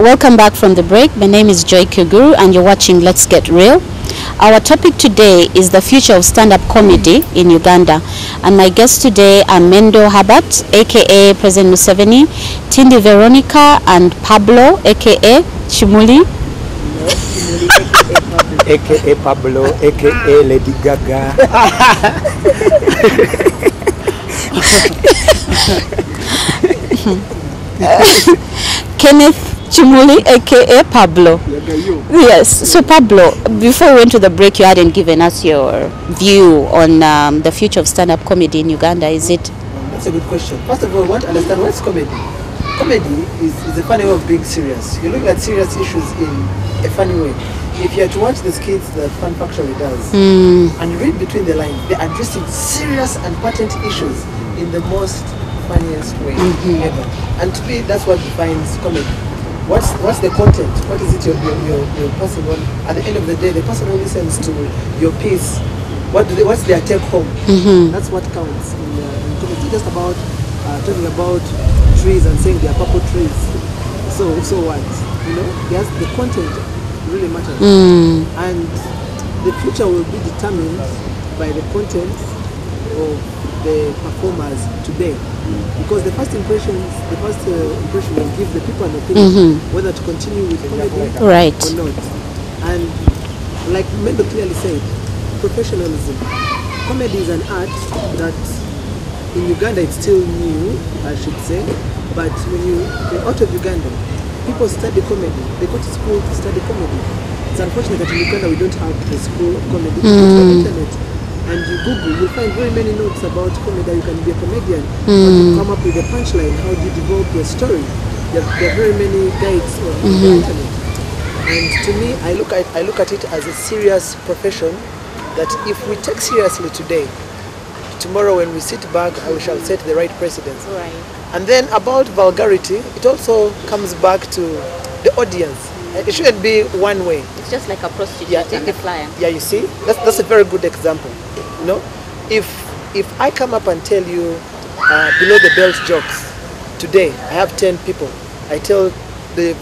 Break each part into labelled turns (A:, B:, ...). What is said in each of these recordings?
A: Welcome back from the break. My name is Kihuguru and you're watching Let's Get Real. Our topic today is the future of stand-up comedy in Uganda. And my guests today are Mendo, Harbert, aka President Museveni, Tindi, Veronica, and Pablo, aka Kimuli.
B: aka Pablo, aka Lady Gaga.
A: Kenneth, Kimuli, aka Pablo. Yes, so Pablo, before we went to the break, you hadn't given us your view on the future of stand-up comedy in Uganda, is it?
C: That's a good question. First of all, I want to understand what's comedy. Comedy is a funny way of being serious. You look at serious issues in a funny way. If you are to watch the skits that Fun Factory does, and you read between the lines, they're addressing serious and patent issues in the most funniest way ever. And to me, that's what defines comedy. What's the content? What is it you're passing on? At the end of the day, the person who listens to your piece, what's their take home? That's what counts in comedy. It's just about talking about trees and saying they are purple trees. So what? You know, yes, the content really matters. And the future will be determined by the content of the performers today. Because the first impression will give the people an opinion whether to continue with comedy or not. And like Mendo clearly said, professionalism. Comedy is an art that in Uganda it's still new, I should say. But when you're out of Uganda, people study comedy. They go to school to study comedy. It's unfortunate that in Uganda we don't have a school of comedy. You go to the internet and you Google, you'll find very many notes about comedy. You can be a comedian, but you come up with a punchline. How do you develop your story? There are very many guides on the internet. And to me, I look at it as a serious profession that if we take seriously today, tomorrow when we sit back, we shall set the right precedence. Right. And then about vulgarity, it also comes back to the audience. It shouldn't be one way.
A: It's just like a prostitute and a client.
C: Yeah, you see, that's a very good example. You know, if I come up and tell you below the belt jokes today, I have 10 people. I tell the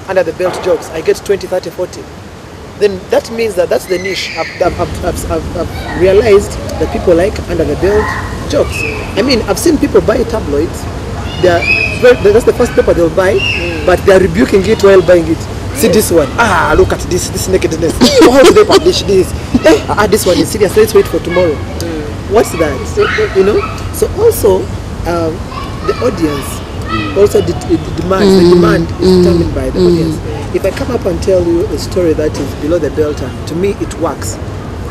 C: under the belt jokes, I get 20, 30, 40. Then that means that's the niche. I've realized that people like under the belt jokes. I mean, I've seen people buy tabloids. That's the first paper they'll buy, but they're rebuking it while buying it. See this one. Look at this nakedness. How do they publish this? This one is serious. Let's wait for tomorrow. What's that? You know. So also, the audience also demands. The demand is determined by the audience. If I come up and tell you a story that is below the belter, to me it works,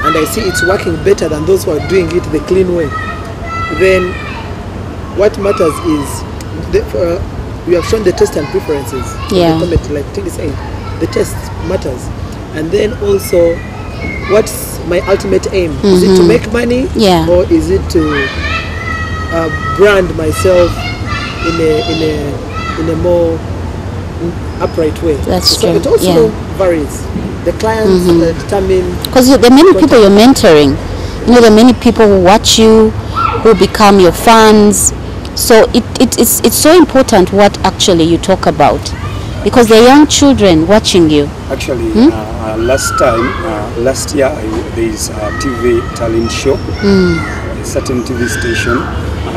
C: and I see it's working better than those who are doing it the clean way. Then what matters is we have shown the taste and preferences.
A: Yeah.
C: The comment, like Tindi said, the taste matters. And then also, what's my ultimate aim? Is it to make money?
A: Yeah.
C: Or is it to brand myself in a more upright way?
A: That's
C: so
A: true.
C: It also varies. The clients determine.
A: Because there are many people you're mentoring. You know, there are many people who watch you, who become your fans. So it's so important what actually you talk about, because there are young children watching you.
B: Actually, last year there is a TV talent show, a certain TV station.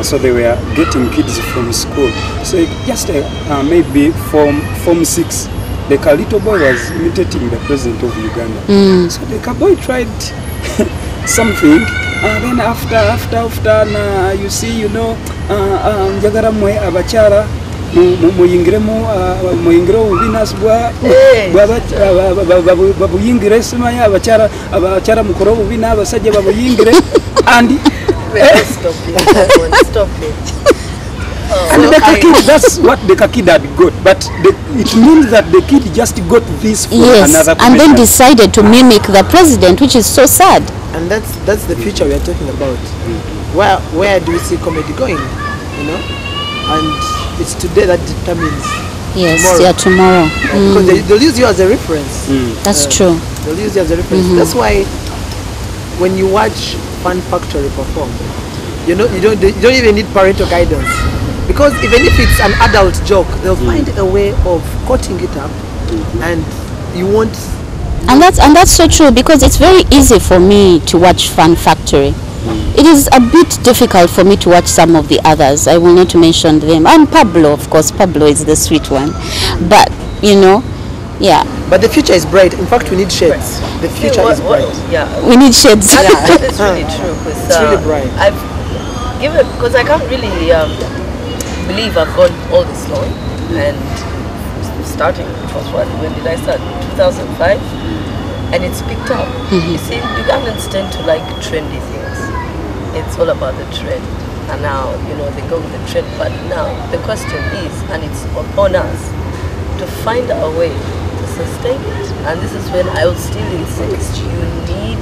B: So they were getting kids from school. So just maybe form 6, the little boy was imitating the president of Uganda. So the boy tried something. Then after you see, you know, njagara mwe abachara muyingire ubinas babuyingire simanya abachara mukoro ubina abasajja babuyingire and stop it. That's what the kid had got, but it means that the kid just got this from another comedian.
A: And then decided to mimic the president, which is so sad.
C: And that's the future we are talking about. Where do we see comedy going? You know, and it's today that determines
A: tomorrow.
C: Because they'll use you as a reference.
A: That's true.
C: They'll use you as a reference. That's why when you watch Fun Factory perform, you know, you don't even need parental guidance. Because even if it's an adult joke, they'll find a way of cutting it up, and you won't.
A: And that's so true, because it's very easy for me to watch Fun Factory. It is a bit difficult for me to watch some of the others. I will not mention them. And Pablo, of course. Pablo is the sweet one. But, you know, yeah.
C: But the future is bright. In fact, we need shades. The future is bright.
D: Yeah,
A: We need shades.
D: yeah, it's really true.
C: It's really bright.
D: I've given, because I can't really believe I've gone all this long, and starting, which was what, when did I start? 2005, and it's picked up. You see, Ugandans tend to like trendy things. It's all about the trend, and now, you know, they go with the trend. But now the question is, and it's on us to find a way to sustain it. And this is when I will still insist, you need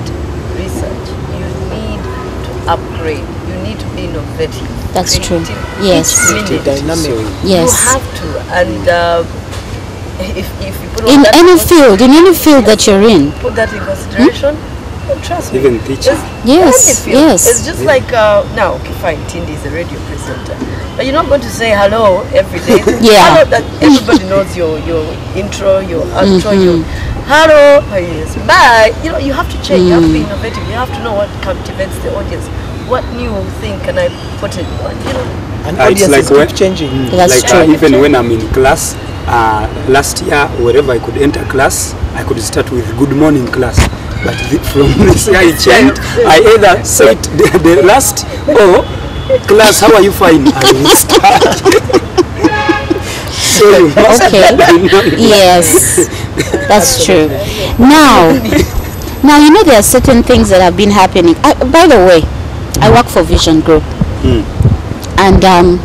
D: research, you need to upgrade, you need to be innovative.
A: That's true.
D: creative
A: Yes.
D: each minute.
C: Dynamic.
A: Yes.
D: You have to, and if you put all
A: In
D: that
A: any field that you're in.
D: put that in consideration, trust me.
B: Even teaching.
A: Yes,
D: Any field.
A: yes.
D: It's just like now, okay, fine, Tindi is a radio presenter, but you're not going to say hello every day.
A: Yeah.
D: Hello, that everybody knows your intro, your outro, your hello, oh yes, bye. You know, you have to change. You have to be innovative. You have to know what captivates the audience. What new thing can I put in? You know.
C: And
B: It's
C: audiences
B: like
C: keep changing.
A: That's
B: like
A: true.
B: even when I'm in class, last year, wherever I could enter class, I could start with good morning class. But from this year I changed, I either said the last, or class, how are you fine? I will start. So you must
A: Okay.
B: be
A: Yes, that's true. Now, you know, there are certain things that have been happening. By the way, I work for Vision Group, and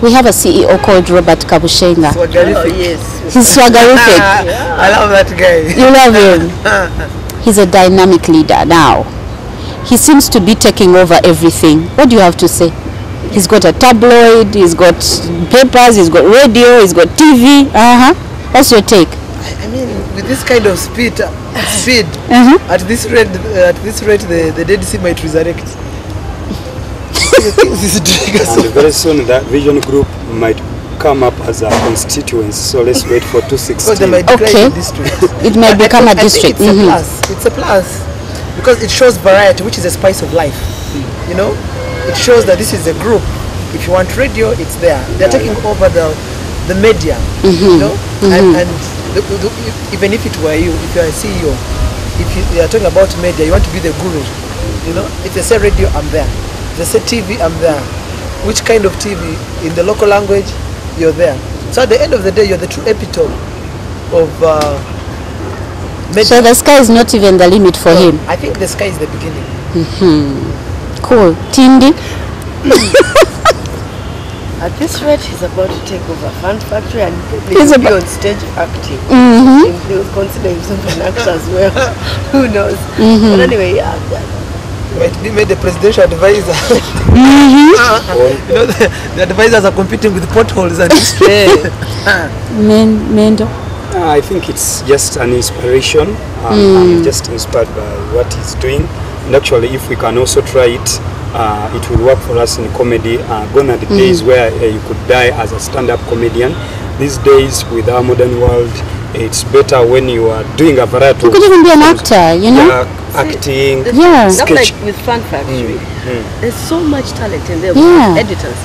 A: we have a CEO called Robert Kabushenga.
D: Oh
C: Swagarific.
D: yes.
A: He's swaggerific.
C: I love that guy.
A: You love him. He's a dynamic leader now. He seems to be taking over everything. What do you have to say? He's got a tabloid, he's got papers, he's got radio, he's got TV. What's your take?
C: I mean, with this kind of speed, at this rate, the Dead Sea might resurrect.
B: And very soon that Vision Group might come up as a constituency. So let's wait for
C: So they
B: 216.
C: might declare
A: Okay.
C: it a district.
A: It might become a
C: I think
A: district.
C: It's a plus. It's a plus because it shows variety, which is the spice of life. You know, it shows that this is a group. If you want radio, it's there. They're taking over the media. You know, and even if it were you, if you're a CEO, if you are talking about media, you want to be the guru. You know, if they say radio, I'm there. If they say TV, I'm there. Which kind of TV? In the local language, you're there. So at the end of the day, you're the true epitome of media.
A: So the sky is not even the limit for him.
C: I think the sky is the beginning.
A: Cool. Tindi?
D: At this rate, he's about to take over Fun Factory, and
A: He's
D: he'll be
A: about-
D: on stage acting. He'll consider himself an actor as well. Who knows? But anyway, yeah.
C: Might be made the presidential advisor. You know, the advisors are competing with potholes and
A: Mendo?
B: I think it's just an inspiration. I'm just inspired by what he's doing. And actually, if we can also try it, it will work for us in comedy. Gone are the days where you could die as a stand-up comedian. These days, with our modern world, it's better when you are doing a variety
A: You could even be an actor, you know?
B: acting,
A: Yeah.
D: Not
B: sketch.
D: like with Fun Factory. There's so much talent in there.
A: Yeah.
D: Editors.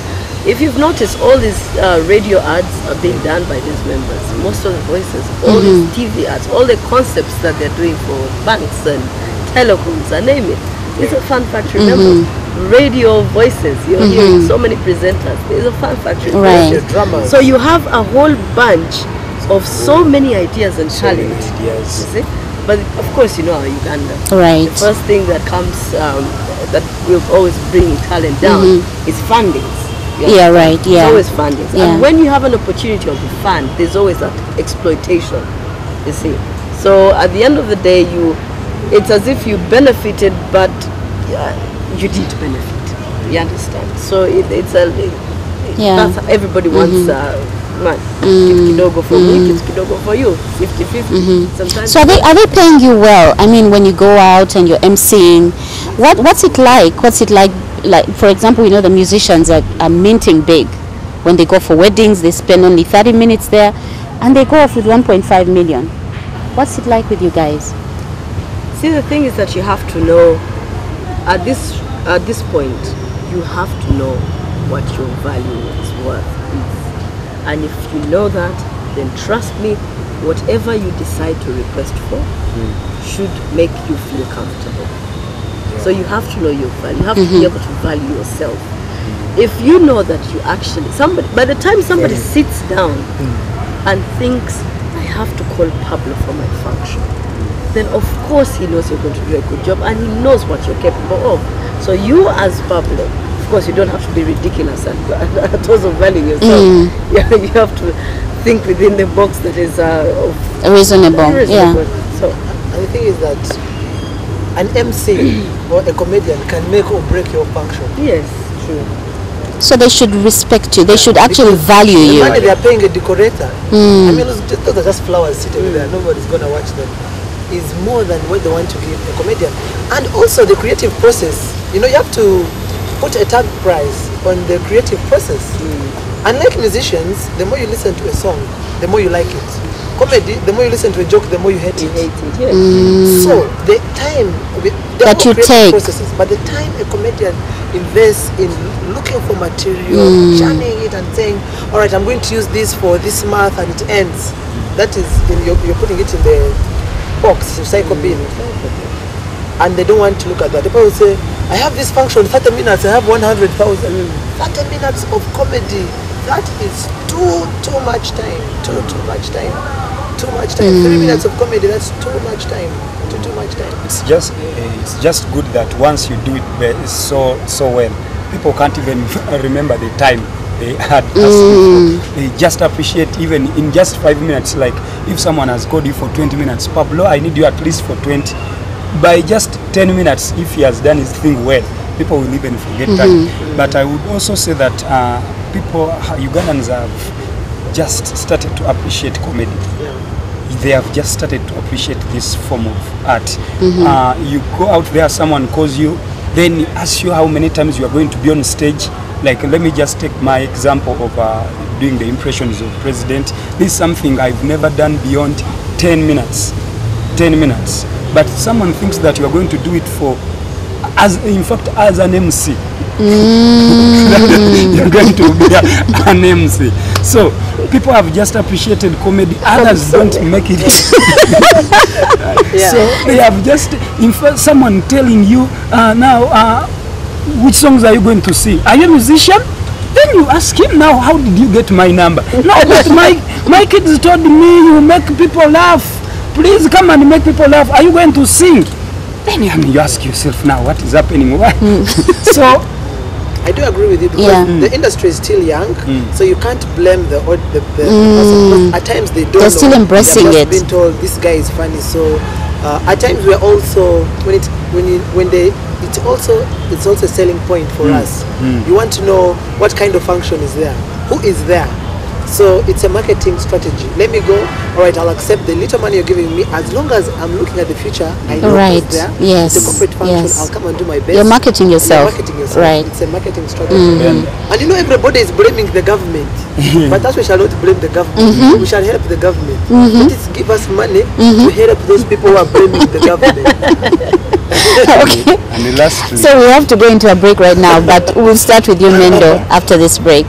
D: If you've noticed, all these radio ads are being done by these members. Most of the voices, all these TV ads, all the concepts that they're doing for banks and telecoms, and name it. These are Fun Factory members. Radio voices. You're hearing so many presenters. These are Fun Factory
A: Right.
C: the drummers.
D: So you have a whole bunch of so many ideas and
B: So many
D: talent.
B: ideas.
D: You see? But of course, you know, Uganda.
A: Right.
D: The first thing that comes, that will always bring talent down is fundings. You
A: Yeah,
D: understand?
A: right, yeah.
D: It's always fundings.
A: Yeah.
D: And when you have an opportunity of a fund, there's always that exploitation, you see. So at the end of the day, it's as if you benefited, but you did benefit. You understand? So it's
A: Yeah.
D: that's everybody wants. Man, it's kidogo for me, it's kidogo for you, 50-50. Sometimes.
A: So are they paying you well? I mean, when you go out and you're emceeing, what's it like? What's it like, for example, you know, the musicians are minting big. When they go for weddings, they spend only 30 minutes there, and they go off with 1.5 million. What's it like with you guys?
D: See, the thing is that you have to know, at this point, you have to know what your value is worth is. And if you know that, then trust me, whatever you decide to request for should make you feel comfortable. So you have to know your value. You have to be able to value yourself. If you know that you actually, by the time somebody sits down and thinks, I have to call Pablo for my function, then of course he knows you're going to do a good job and he knows what you're capable of. So you as Pablo, of course you don't have to be ridiculous and also value yourself. You have to think within the box that is
A: reasonable. Yeah.
D: So
C: and the thing is that an MC or a comedian can make or break your function.
D: Yes, true.
A: So they should respect you. They should actually value you.
C: The money they are paying a decorator, I mean, those are just flowers sitting there. Nobody's going to watch them. Is more than what they want to give a comedian. And also the creative process. You know, you have to put a tag price on the creative process. Unlike musicians, the more you listen to a song, the more you like it. Comedy, the more you listen to a joke, the more you hate it. So the time
A: that you take,
C: processes, but the time a comedian invests in looking for material, churning it and saying, all right, I'm going to use this for this month and it ends. That is, you're putting it in the box, recycle bin. And they don't want to look at that. The people will say, I have this function, 30 minutes, I have 100,000. 30 minutes of comedy. That is too much time. Too much time. Too much time. 3 minutes of comedy, that's too much time. Too much time.
B: It's just good that once you do it so well, people can't even remember the time they had. They just appreciate even in just 5 minutes. Like if someone has called you for 20 minutes, Pablo, I need you at least for 20. By just 10 minutes, if he has done his thing well, people will even forget time. But I would also say that Ugandans have just started to appreciate comedy. They have just started to appreciate this form of art. You go out there, someone calls you, then asks you how many times you are going to be on stage. Like, let me just take my example of doing the impressions of president. This is something I've never done beyond 10 minutes. 10 minutes. But someone thinks that you are going to do it as an MC. You're going to be an MC. So people have just appreciated comedy. Others don't make it. So they have just, in fact, someone telling you now, which songs are you going to sing? Are you a musician? Then you ask him, now, how did you get my number? No, but my kids told me you make people laugh. Please come and make people laugh. Are you going to sing? Then you ask yourself, now what is happening? So
C: I do agree with you because the industry is still young, so you can't blame the person. At times they don't.
A: They're still embracing it.
C: Been told this guy is funny, so at times we're also it's also a selling point for us. You want to know what kind of function is there, who is there. So it's a marketing strategy. Let me go. All right, I'll accept the little money you're giving me as long as I'm looking at the future. I know who's there.
A: Yes.
C: It's a corporate function. I'll come and do my best.
A: You're marketing yourself. Right.
C: It's a marketing strategy. And you know, everybody is blaming the government, but us we shall not blame the government. We shall help the government. Let it give us money to help those people who are blaming the government.
A: Okay.
B: And lastly,
A: so we have to go into a break right now, but we'll start with you, Mendo, after this break.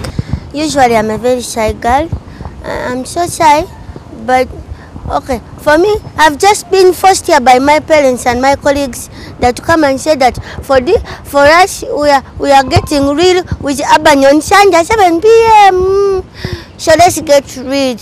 E: Usually I'm a very shy girl. I'm so shy, but okay. For me, I've just been forced here by my parents and my colleagues that to come and say that for us we are getting real with Abanyon Sanja 7 p.m. So let's get real.